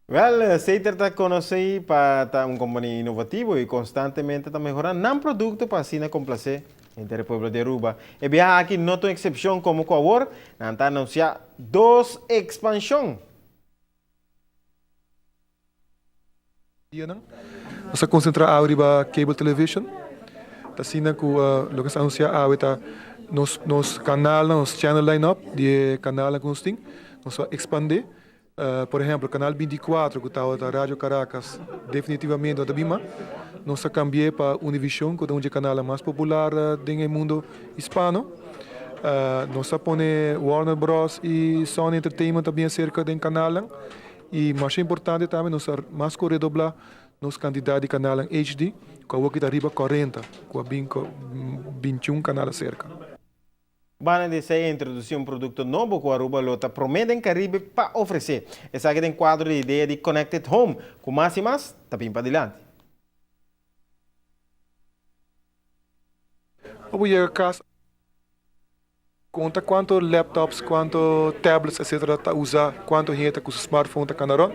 Well, Seiter está conocido para un companhia inovativo e constantemente está mejorando un producto para así complacer entre el pueblo de Aruba. E viaja aqui não tem exceção como com a Word, está anunciar dos expansão. Nós concentrar a cable television. Assim que o que se anuncia a nos canal, nos channel lineup de canal que nós temos, nós expandir. Por exemplo, o canal 24 que está a Rádio Caracas, definitivamente a Bima, nós cambiar para Univision, que é um dos canais mais popular do mundo hispano. Nós põe Warner Bros. E Sony Entertainment também cerca do canal. E mais importante também, nós mais redoblar nos candidatos de canal HD, com o que está arriba 40, com 21 canais cerca. Bana deseja introduzir um produto novo que a Aruba Lota promete em Caribe para oferecer. Essa aqui tem quadro de ideia de Connected Home, com mais e mais, tá bem para adiante. Vou ir a casa, conta quanto laptops, quanto tablets, etc. Tá usar, quanto gente com o smartphone tá canaron.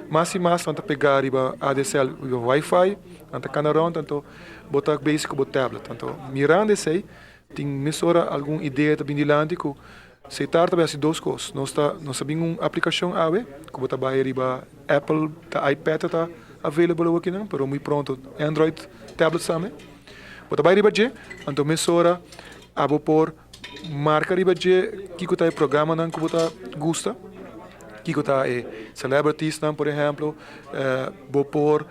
Mas e mais, vamos pegar riba ADSL, riba Wi-Fi, anta canaron, tanto botar basic ou tablet. Tanto mirando esse aí, tem mesura alguma ideia também de lante que se tarda bem assim duas coisas. Nós sabemos uma aplicação AWE, que botar baixo riba Apple, tá iPad tá available aqui não, pero muito pronto Android tablet também. Botar baixo riba G, então mesura abo por marca riba G, que tá programa não que botar gusta. Kiko tá celebrities não, por exemplo, vou pôr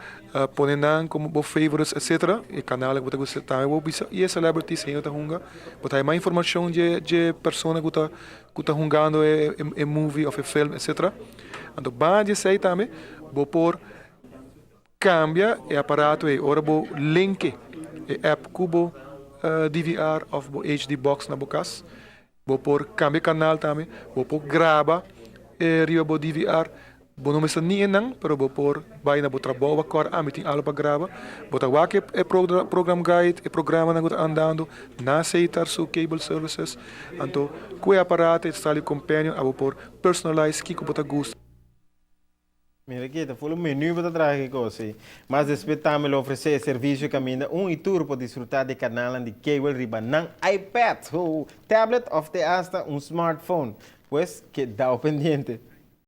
poner não como vou favorites, etc. E canal que você gosta também vou bisa e celebrities ainda tá hunga, botar mais informação de pessoa que tá hungando movie ou film, etc. Então bande sei também vou pôr cambia e aparato e ora vou link e app cubo DVR ou HD box na bocas, vou pôr cambia canal também, vou pôr grava rio bo DVR, bo não me nem nang, pero bo por vai na bo trabalho agora, meeting algo para gravar, bota wake program guide, programa na andando, na aceitar su cable services, então que aparato está ali companion, abo por personalize que bota gosto. Mira aqui, tá falando menu para trazer coisa. Mas depois também oferecer serviço que ainda e tour para desfrutar de canal de cable riba nang iPad, ou tablet ou até hasta smartphone. Pues que dá o pendiente.